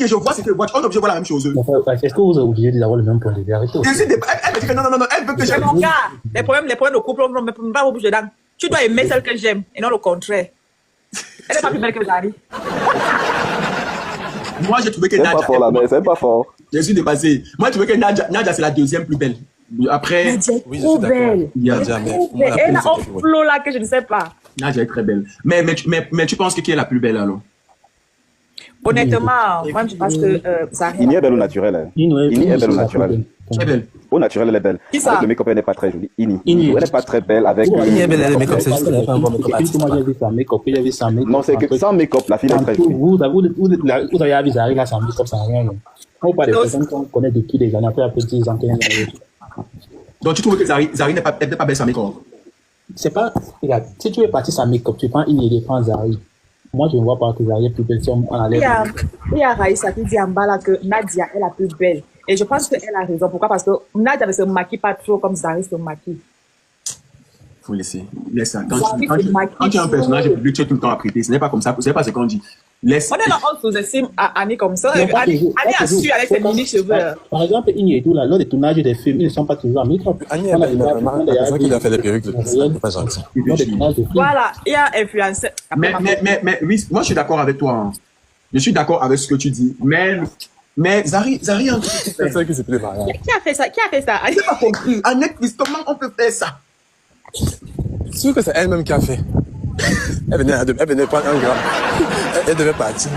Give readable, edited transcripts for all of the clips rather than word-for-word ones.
que je vois, c'est que on est obligé de voir la même chose. Est-ce que vous êtes obligé d'avoir le même point de vue? Arrêtez aussi. Elle me dit que non, elle veut que j'aime. Mon gars, les problèmes de couple, on ne peut pas bouger dedans. Tu dois aimer celle que j'aime et non le contraire. Elle n'est pas plus belle que Zari. Moi, j'ai trouvé que C'est Nadia. pas fort là, mais c'est pas fort. Je suis dépassé. Moi, j'ai trouvé que Nadia, c'est la deuxième plus belle. Après. Nadia est trop belle. Elle a un flow là que je ne sais pas. Nadia est très belle. Mais tu penses que qui est la plus belle alors? Honnêtement, moi je pense que Zari. Ini est belle au naturel. Hein. Ini est belle au naturel. Très belle. Au naturel, elle est belle. Qui ça? Avec le make-up, elle n'est pas très jolie. Ini. Elle n'est pas très belle avec. Ini est belle, elle est make-up, c'est juste qu'elle a fait un bon make-up. Moi, j'ai vu sa make-up, il y avait sa make-up. Non, c'est que sans make-up, la fille est très jolie. Vous avez vu Zari là, sans make-up, sans rien. On parle des personnes qu'on connaît depuis des années, après 10 ans, 15 ans. Donc, tu trouves que Zari n'est pas belle sans make-up? C'est pas. Regarde, si tu veux partir sans make-up, tu prends Ini et tu prends Zari. Moi, je ne vois pas que Zari est plus belle si on enlève. Il y a Raïssa qui dit en bas là que Nadia est la plus belle. Et je pense qu'elle a raison. Pourquoi? Parce que Nadia ne se maquille pas trop comme Zari se maquille. Faut laisser. Laisse ça. Quand tu es un personnage public, tu es tout le temps à prêter. Ce n'est pas comme ça. Ce n'est pas ce qu'on dit. Laisse. On est là, on sous-estime Annie comme ça. Annie a su avec ses mini-cheveux. Par exemple, Ini et tout là, lors des tournages des films, ils ne sont pas toujours en make-up. Annie est belle, mais la personne qui lui a fait les perruques, c'est pas gentil. Voilà, il y a influencé. Mais oui, moi je suis d'accord avec toi. Hein. Je suis d'accord avec ce que tu dis. Mais Zari C'est ça qui s'est plus mariage. Qui a fait ça? Je n'ai pas compris. Annette, comment on peut faire ça? Sûr que c'est elle-même qui a fait. Elle venait prendre 1 gramme. Elle devait partir.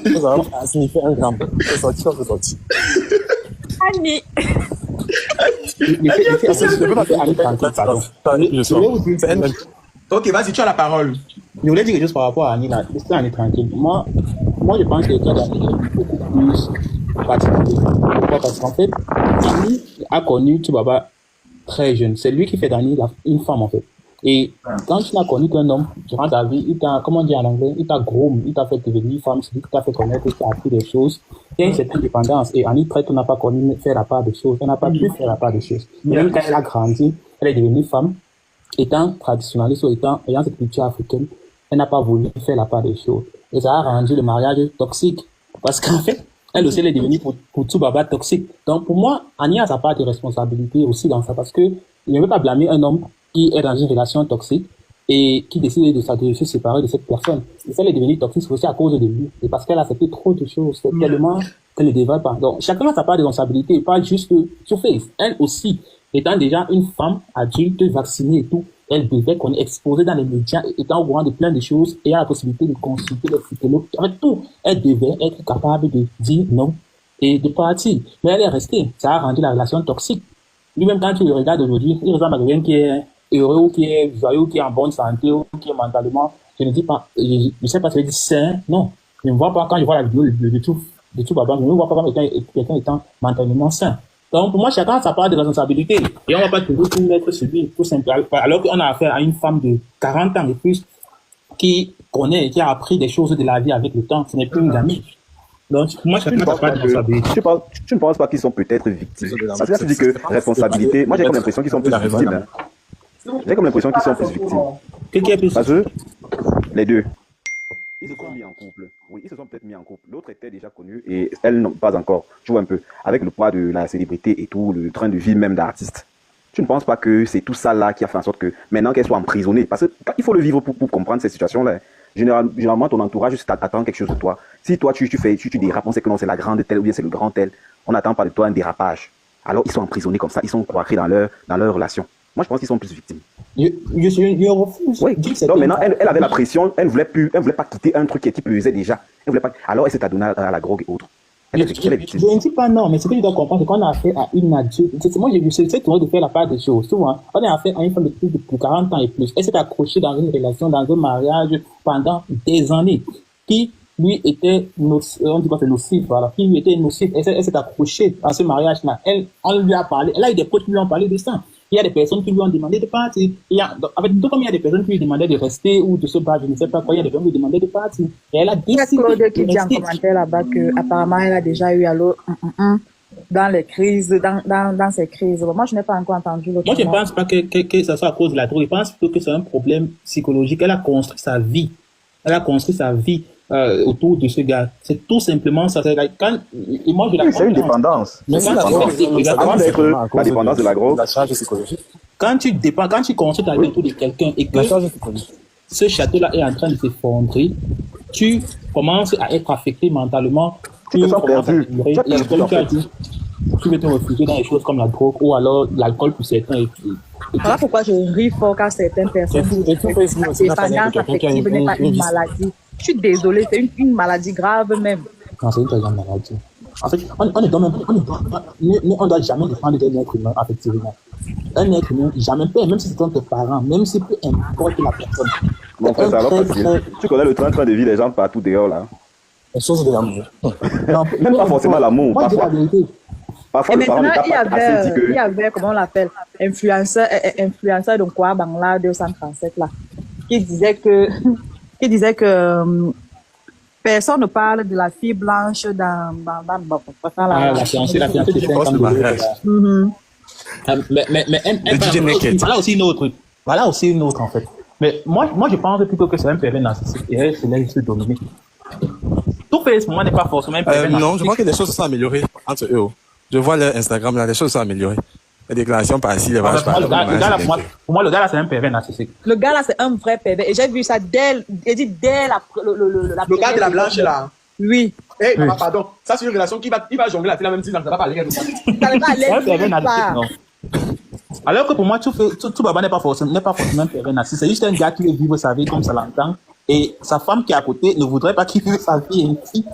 Nous avons signifié 1 gramme. C'est sorti. Annie. Je peux pas faire Annie tranquille, pardon. C'est elle-même. Ok, vas-y, tu as la parole. Je voulais dire quelque chose par rapport à Annie là. Laissez Annie tranquille. Moi, je pense que le cas d'Annie est beaucoup plus particulier. Pourquoi? Parce qu'en fait, Annie a connu Tubaba très jeune. C'est lui qui fait d'Annie une femme en fait. Et quand tu n'as connu qu'un homme durant ta vie, il t'a, comment dire en anglais, il t'a groom, il t'a fait devenir femme, c'est lui qui t'a fait connaître, il t'a appris des choses. Il y a une certaine dépendance. Et Annie Traite n'a pas connu faire la part des choses. Elle n'a pas pu faire la part des choses. Même quand elle a grandi, elle est devenue femme. Étant traditionnaliste ou ayant cette culture africaine, elle n'a pas voulu faire la part des choses. Et ça a rendu le mariage toxique. Parce qu'en fait, elle aussi, elle est devenue pour tout baba toxique. Donc, pour moi, Annie a sa part de responsabilité aussi dans ça. Parce que il ne veut pas blâmer un homme qui est dans une relation toxique et qui décide de se séparer de cette personne. Et ça, elle est devenue toxique aussi à cause de lui. Et parce qu'elle a accepté trop de choses. C'est tellement qu'elle ne devrait pas. Donc, chacun a sa part de responsabilité, pas juste sur Face. Elle aussi, étant déjà une femme adulte, vaccinée et tout, elle devait qu'on est exposée dans les médias, étant au courant de plein de choses, et a la possibilité de consulter les psychologues. Avec tout, elle devait être capable de dire non et de partir. Mais elle est restée. Ça a rendu la relation toxique. Lui-même, quand tu le regardes aujourd'hui, il ressemble à quelqu'un qui est heureux, ou qui est joyeux, qui est en bonne santé, ou qui est mentalement, je ne dis pas, je sais pas si je dis sain, non. Je ne vois pas, quand je vois la vidéo de tout Baba, je ne vois pas comme quelqu'un étant mentalement sain. Donc, pour moi, chacun a sa part de responsabilité. Et on ne va pas toujours tout mettre sur lui, tout simplement. Alors qu'on a affaire à une femme de 40 ans et plus, qui connaît et qui a appris des choses de la vie avec le temps. Ce n'est plus une amie. Donc, pour moi, chacun a sa part de responsabilité. Tu ne penses pas qu'ils sont peut-être victimes? Parce que là, tu dis que responsabilité, moi j'ai comme l'impression qu'ils sont plus victimes. J'ai comme l'impression qu'ils sont plus victimes. Qu'est-ce qui est plus? Parce que les deux, ils se sont mis en couple. Oui, ils se sont peut-être mis en couple. L'autre était déjà connue et elle non pas encore. Tu vois un peu, avec le poids de la célébrité et tout, le train de vie même d'artiste. Tu ne penses pas que c'est tout ça là qui a fait en sorte que maintenant qu'elle soit emprisonnée? Parce que il faut le vivre pour comprendre ces situations-là. Généralement, ton entourage attend quelque chose de toi. Si toi tu dérapes, on sait que non, c'est la grande telle ou bien c'est le grand tel. On n'attend pas de toi un dérapage. Alors ils sont emprisonnés comme ça, ils sont coincés dans leur relation. Moi, je pense qu'ils sont plus victimes. Je refuse. Oui. Donc maintenant, elle avait la pression, elle voulait pas quitter un truc qui pesait déjà. Elle voulait pas. Alors elle s'est adonnée à la drogue et autres. Je ne dis pas non, mais ce que tu dois comprendre, c'est qu'on a affaire à une adulte. Moi, j'essaie de faire la part des choses. Souvent, on a affaire à une femme de plus de 40 ans et plus. Elle s'est accrochée dans une relation, dans un mariage pendant des années, qui lui était nocif, on dit quoi, c'est nocif, voilà, qui lui était nocif. Elle s'est accrochée à ce mariage-là. On lui a parlé. Elle a eu des potes qui lui ont parlé de ça. Il y a des personnes qui lui ont demandé de partir. Comme il y a des personnes qui lui demandaient de rester ou de se battre, je ne sais pas quoi, il y a des personnes qui lui demandaient de partir. Et elle a décidé. Il y a Claude qui dit en commentaire là-bas qu'apparemment elle a déjà eu dans les crises, dans ces crises. Moi, je n'ai pas encore entendu l'autre. Moi, je ne pense pas que ça soit à cause de la drogue. Je pense plutôt que c'est un problème psychologique. Elle a construit sa vie. autour de ce gars. C'est tout simplement ça. Et moi, je Oui, c'est une dépendance. Mais c'est la drogue. Avant d'être la dépendance de la drogue. La charge psychologique. Quand tu consultes avec autour de quelqu'un et que La charge psychologique. ce château-là est en train de s'effondrer, tu commences à être affecté mentalement. Tu te sens commences à perdu. ignorer. Tu as perdu, Comme en tu as fait. dit, tu veux te réfugier dans des choses comme la drogue ou alors l'alcool pour certains. Voilà pourquoi je ris fort quand certaines personnes disent Et tout que fait ici, la aussi, on a parlé de dépendance quelqu'un qui a affective n'est pas une vie. maladie. Je suis désolée, c'est une maladie grave même. Non, c'est une très grande maladie. En fait, on ne doit jamais défendre un être humain affectivement. Un être humain, jamais, même si c'est tes parents, même si peu importe la personne. Mon frère, ça va facile. Tu connais le train de vie des gens partout dehors, là. Les choses de l'amour. Même pas forcément l'amour. Moi, je dis la Parfois, vérité. parfois Et le parent n'est maintenant, pas assez dit il y que. avait, comment on l'appelle, influenceur de quoi, Bangla 237 là, qui disait que personne ne parle de la fille blanche dans La fiancée de 50 Mhm. Mais DJ Naked. voilà aussi une autre en fait. Mais moi je pense plutôt que c'est un pervers narcissique et elle se laisse dominer. Tout fait, ce moment n'est pas forcément un pervers Non, je narcissique. crois que les choses se sont améliorées entre eux. Je vois leur Instagram là, les choses se sont améliorées. Les déclarations par-ci, les vaches Pour moi, le gars là, c'est un pervers narcissique. Le gars là, c'est un vrai pervers. Et j'ai vu ça dès la Le gars de la blanche là. Oui. Eh, maman, pardon. Ça, c'est une relation qui va jongler la fille là, même si ça ne va pas parler. Ça ne va aller C'est un pervers nulle narcissique, part. non. Alors que pour moi, tout Baba n'est pas forcément un pervers narcissique. C'est juste un gars qui veut vivre sa vie comme ça l'entend. Et sa femme qui est à côté ne voudrait pas qu'il vive sa vie ainsi.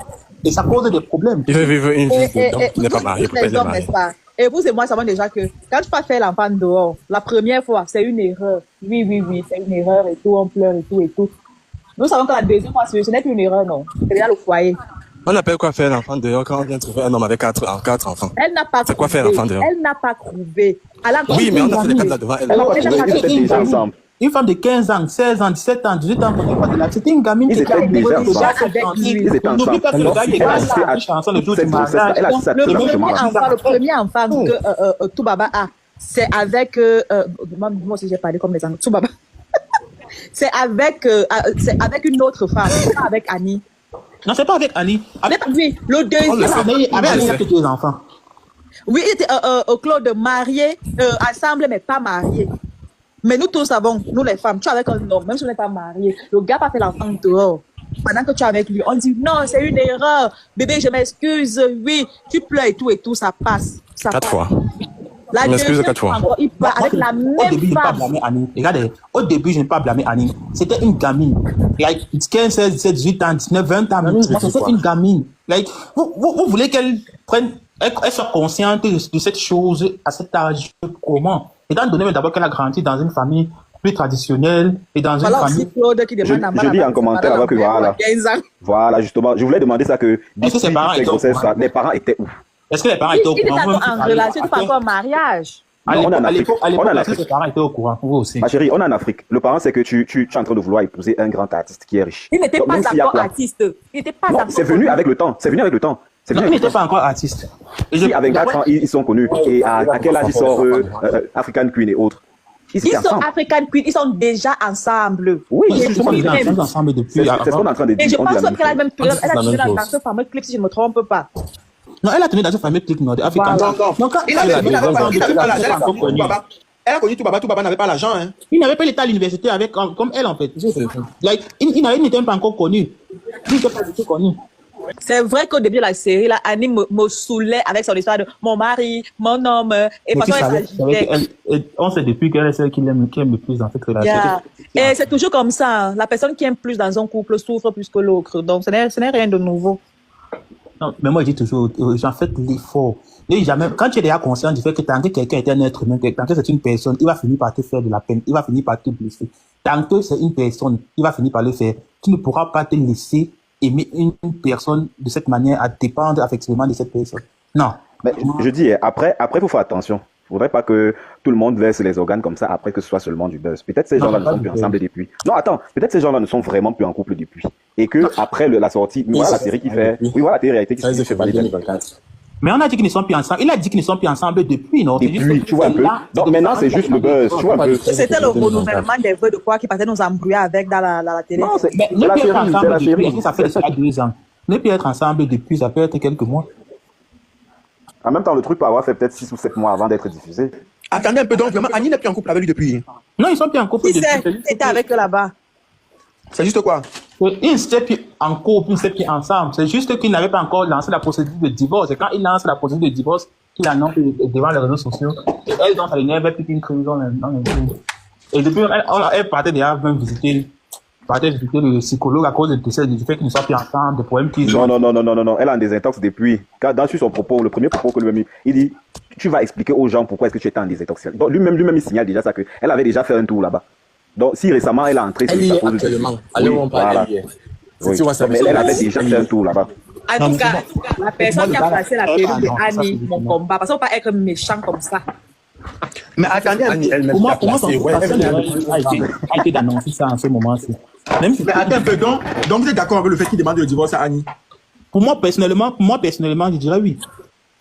Et ça cause des problèmes. Il veut vivre une vie dedans. Il n'est pas marié, tous pourquoi il les est hommes, marié? n'est-ce pas? Et vous et moi savons déjà que quand tu vas faire l'enfant dehors, la première fois, c'est une erreur. Oui, c'est une erreur et tout, on pleure et tout. Nous savons que la deuxième fois, ce n'est plus une erreur, non. C'est déjà le foyer. On appelle quoi faire l'enfant dehors quand on vient trouver un homme avec quatre enfants? Elle n'a pas C'est quoi faire crouvé. l'enfant dehors? Elle n'a pas crouvé. Elle a Oui, mais on a fait les quatre là devant elle. Elle n'a pas Elle a trouvé, ils pas étaient déjà ensemble. Une femme de 15 ans, 16 ans, 17 ans, 18 ans, on n'est pas de là. C'était une gamine Ils qui étaient déjà ensemble. Ils étaient ensemble. N'oublie pas que le gars qui est Elle a assisté à ensemble le jour cette du grossesse-là. mariage. Elle a assisté à Le tout premier l'accouchement. enfant que Toubaba a, c'est avec... moi aussi, j'ai parlé comme les Anglais. Toubaba. C'est avec une autre femme, pas avec Annie. Non, c'est pas avec Annie. Avec Oui, le deuxième. Annie, il a que 2 enfants. Oui, il était Claude marié, ensemble, mais pas marié. Mais nous tous savons, nous les femmes, tu es avec un homme, même si on n'est pas marié, le gars va faire l'enfant dehors. Pendant que tu es avec lui, on dit non, c'est une erreur. Bébé, je m'excuse, oui, tu pleures et tout, ça passe. Ça 4 passe. fois. La Je m'excuse deuxième 4 fois. encore, il part avec la Au même début, je n'ai pas femme. blâmé Annie. Regardez, au début, je n'ai pas blâmé Annie. C'était une gamine. Like, 15, 16, 17, 18 ans, 19, 20 ans. Annie, c'est C'était quoi? une gamine. Like, vous voulez qu'elle prenne, elle soit consciente de cette chose à cet âge. Comment? Étant donné d'abord qu'elle a grandi dans une famille plus traditionnelle et dans une Voilà aussi famille. Claude qui demande à Je dis en commentaire là-bas que voilà. 15 ans. Voilà, justement. Je voulais demander ça que Est-ce que ses parents ces étaient au grossesses, courant? les parents étaient où? Est-ce que les parents Il étaient au est courant? encore en relation, il n'est pas encore en mariage. À Non, on est en l'époque, Afrique. On est en est-ce que Afrique. ses parents étaient au courant? Vous aussi. Ma chérie, on est en Afrique. Le parent, c'est que tu es en train de vouloir épouser un grand artiste qui est riche. Il n'était Donc, pas même s'il y a encore quoi? artiste. Il n'était pas Non, encore c'est venu avec le temps. C'est venu avec le temps. C'est Non, venu il avec le n'était temps. pas encore artiste. Et Si, avec 4 ans, ils sont connus. Et à quel âge ils sortent African Queen et autres? Ils Ils étaient sont ensemble. African Queen, ils sont déjà ensemble. Oui, Oui, justement, ils même. sont ensemble depuis. c'est ce qu'on est en train de Et dire. je On dit pense la même qu'elle a chose. même tourné, C'est elle a la tourné même dans chose. ce fameux clip, si je ne me trompe pas. Non, elle a tenu dans ce fameux clip nord africain. Voilà. Non. Donc, Il avait pas l'argent. connu. Elle a connu Toubaba n'avait pas l'argent. Hein. Il n'avait pas l'état à l'université avec, comme elle, en fait. Like, il n'était pas encore connu. Il n'était pas du tout connu. C'est vrai qu'au début de la série, là, Annie me saoulait avec son histoire de mon mari, mon homme, et Mais parfois tu savais elle s'agitait. on sait depuis qu'elle est celle qui aime le plus dans cette relation. Yeah. Et c'est toujours comme ça. La personne qui aime plus dans un couple souffre plus que l'autre. Donc, ce n'est rien de nouveau. Non, mais moi, je dis toujours aux gens, faites l'effort. Et jamais, quand tu es déjà conscient du fait que tant que quelqu'un est un être humain, tant que c'est une personne, il va finir par te faire de la peine, il va finir par te blesser. Tant que c'est une personne, il va finir par le faire. Tu ne pourras pas te laisser aimer une personne de cette manière, à dépendre affectivement de cette personne. Non. Mais je dis, après, faut faire attention. Il faudrait pas que tout le monde verse les organes comme ça après que ce soit seulement du buzz. Peut-être ces gens-là ne sont plus ensemble depuis. Non, attends, peut-être ces gens-là ne sont vraiment plus en couple depuis. Et que après la sortie, voilà la série qui fait, oui, voilà la télé-réalité qui Ça, ils ont se fait pas fait bien les vacances. Mais on a dit qu'ils ne sont plus ensemble. Il a dit qu'ils ne sont plus ensemble depuis, non? Depuis, tu vois un peu. Donc maintenant, c'est juste le buzz, tu vois un peu. C'était le renouvellement des vœux de quoi qui partait nous embrouiller avec dans la télé. Non, c'est Mais ne la peut être série, c'est ensemble la depuis, série. ça fait déjà 2 ans. Ne peut être ensemble depuis, ça peut être quelques mois. En même temps, le truc peut avoir fait peut-être 6 ou 7 mois avant d'être diffusé. Attendez un peu, donc vraiment, Annie n'est plus en couple avec lui depuis. Non, ils sont plus en couple Qui depuis. c'est? C'était avec eux là-bas. C'est juste quoi? Ils n'étaient plus en couple, ils n'étaient plus ensemble. C'est juste qu'ils n'avaient pas encore lancé la procédure de divorce. Et quand ils lancent la procédure de divorce, ils annoncent devant les réseaux sociaux. Et elles, donc, ça l'énerve plus qu'une crise dans les jours. Et depuis, elle partait déjà même visiter le psychologue à cause du fait qu'ils ne sont plus ensemble, des problèmes qu'ils ont. Non. Elle a un désintox depuis. Dans son propos, le premier propos que lui-même, il dit, tu vas expliquer aux gens pourquoi est-ce que tu étais en désintox. Donc lui-même, il signale déjà ça qu'elle avait déjà fait un tour là-bas. Donc si récemment elle a entré Elle sur y sa est pause de actuellement. Allez, on parle d'elle hier. Oui. Tu vois, ça Mais elle avait déjà fait un tour là-bas. En tout cas, la personne qui a placé la perruque de Annie, mon combat, parce qu'on ne peut pas être méchant comme ça. Mais attendez, Annie elle-même Pour moi, t'a placé. Ouais, a été d'annoncer ça en ce moment-ci. Même si, mais attends un peu, donc vous êtes d'accord avec le fait qu'il demande le divorce à Annie? pour moi, personnellement, je dirais oui.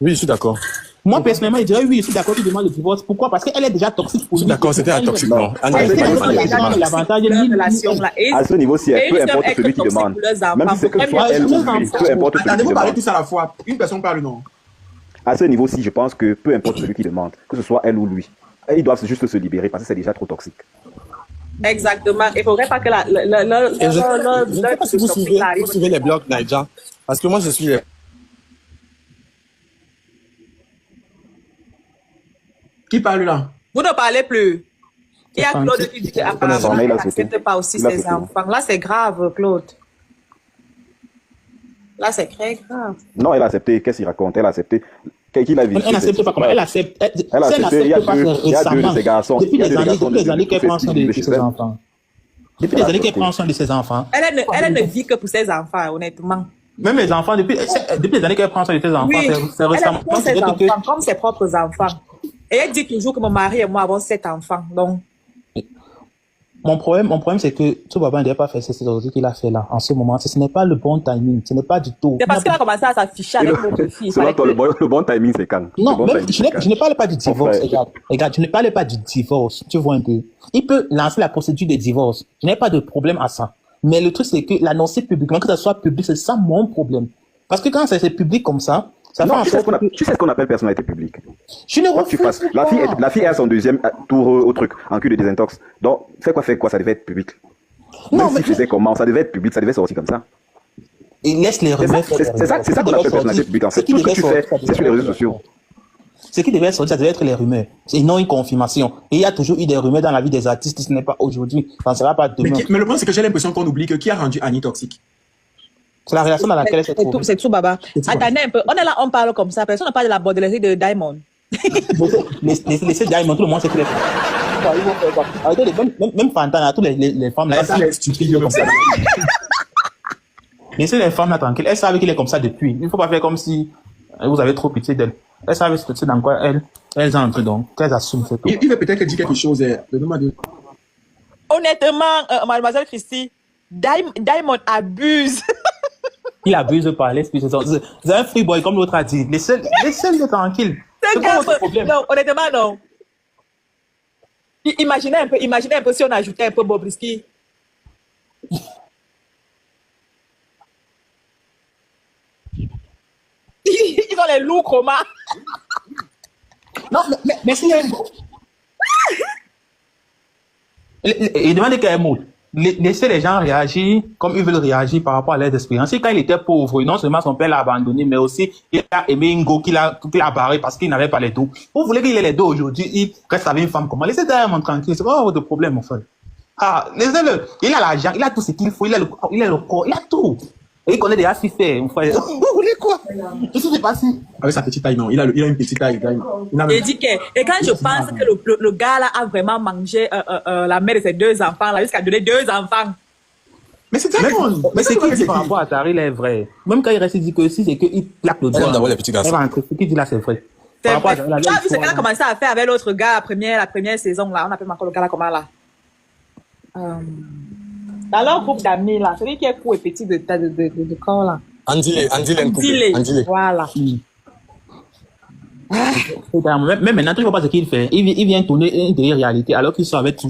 Oui, je suis d'accord. Moi, personnellement, je dirais oui, je suis d'accord qu'il demande le divorce. Pourquoi? Parce qu'elle est déjà toxique pour Je lui. suis d'accord, c'était un toxique. Non, Annie, Elle elle fait est des pas choses L'avantage, dans leur relation là. Et À ce niveau-ci, et peu ils importe doivent celui être qui toxiques demande. pour leurs Même enfants. si c'est que ce Pour soit elle ou leurs lui, enfants. peu importe celui Attendez, qui vous parlez demande. tous à la fois. Une personne parle, non? À ce niveau-ci, je pense que peu importe celui qui demande, que ce soit elle ou lui, ils doivent juste se libérer parce que c'est déjà trop toxique. Exactement. Il ne faudrait pas que Et je ne sais pas si vous suivez les blogs Naija. Parce que moi, je suis les... Qui parle là? Vous ne parlez plus. Il y a Claude qui dit qu'apparemment, Mais il il a sauté. n'accepte pas aussi Il a ses sauté. enfants. Là, c'est grave, Claude. Là, c'est très grave. Non, elle a accepté. Qu'est-ce qu'il raconte? Elle a accepté. Qui l'a vu? Elle n'accepte pas comment? Elle accepte. Elle a Si elle accepté, il y a n'accepte pas, deux- c'est il y a deux de récemment. ses garçons. Depuis Il y a des deux années, garçons depuis les de- années qu'elle de- prend soin de de- ses enfants. Depuis les années qu'elle prend soin de ses enfants. Elle ne vit que pour ses enfants, honnêtement. Même les enfants, depuis les années qu'elle prend soin de ses enfants, Oui, c'est elle récemment. prend Donc, ses c'est-à-dire que enfants comme ses propres enfants. Et elle dit toujours que mon mari et moi avons 7 enfants. Donc, mon problème, c'est que tout papa ne devait pas faire ces choses qu'il a fait là, en ce moment. Ce n'est pas le bon timing. Ce n'est pas du tout. c'est parce qu'elle a commencé à s'afficher avec notre fille. Il Selon fallait toi, que- le bon timing, c'est quand? Non, Le bon même, timing, je c'est quand? ne parle pas du divorce. frère. Regarde, je ne parle pas du divorce. Tu vois un peu. Il peut lancer la procédure de divorce. Je n'ai pas de problème à ça. Mais le truc, c'est que l'annoncer publiquement, que ça soit public, c'est ça mon problème. Parce que quand c'est public comme ça fait Non, en tu sais sorte que... tu sais ce qu'on appelle personnalité publique. Je ne Quoi que tu refuse fasses. pas. La fille a son deuxième tour au truc, en cul de désintox. Donc, fais quoi, ça devait être public. Non, Même mais- si tu faisais comment, ça devait être public, ça devait sortir comme ça. Et laisse les rumeurs. C'est ça qu'on appelle personnalité publique, en fait. Tout ce que tu fais, c'est sur les réseaux sociaux. Ce qui devait sortir, ça devait être les rumeurs. Et non une confirmation. Et il y a toujours eu des rumeurs dans la vie des artistes. Ce n'est pas aujourd'hui. Ça ne sera pas Mais, demain. mais le problème, c'est que j'ai l'impression qu'on oublie que qui a rendu Annie toxique? C'est la relation dans laquelle elle s'est trouvée. C'est tout, Baba. C'est tout, Attendez un peu. On est là, on parle comme ça. Personne ne parle de la bordelerie de Diamond. Laissez Diamond, tout le monde sait qu'il est Arrêtez, même Fantana, toutes les femmes là, Ça, elle est stupide comme ça. laissez les femmes là tranquilles. Elles savent qu'il est comme ça depuis. Il ne faut pas faire comme si vous avez trop pitié d'elle. Elles savent ce que c'est dans quoi elles entrent donc. Qu'elles assument, c'est tout. Il veut peut-être dire quelque chose. Donne-moi deux. Honnêtement, mademoiselle Christy, Diamond abuse. Il abuse par l'esprit. C'est un free boy, comme l'autre a dit. Laissez-le tranquille. C'est pas votre problème. Non, honnêtement, non. Imaginez un peu si on ajoutait un peu Bobrisky. Ils ont les loups chromas. Non, mais c'est un... Et demandez qu'elle monte. Laissez les gens réagir comme ils veulent réagir par rapport à leurs expériences. Et quand il était pauvre, non seulement son père l'a abandonné, mais aussi il a aimé une go qu'il a barré parce qu'il n'avait pas les dos. Vous voulez qu'il ait les dos aujourd'hui, il reste avec une femme comment? Laissez Diamond tranquille, c'est pas votre problème, mon frère. Ah, laissez-le. Il a l'argent, il a tout ce qu'il faut, il a le corps, il a tout. Et il connaît déjà ce qu'il fait, mon frère. Vous voulez quoi? Qu'est-ce qui s'est passé? Avec sa petite taille, non. Il a une petite taille. Et dit que, et quand je pense que le gars là a vraiment mangé la mère de ses 2 enfants là, jusqu'à donner 2 enfants. Mais c'est Diamond. Mais c'est qui dit par rapport à Tari, il est vrai. Même quand il reste, il dit que si c'est qu'il plaque le Elle doigt. aime d'abord les petits garçons. Ce qu'il dit là, c'est vrai. C'est Par rapport à vrai. la Tu as vu ce histoire, qu'elle a commencé à faire avec l'autre gars la première saison là. On appelle encore le gars là comment là? Dans leur groupe d'amis là, celui qui est court et petit de corps là. Andy Len Coupé. Dis-les. Voilà. Même maintenant, tu ne vois pas ce qu'il fait. Il vient tourner une télé-réalité alors qu'il sort avec son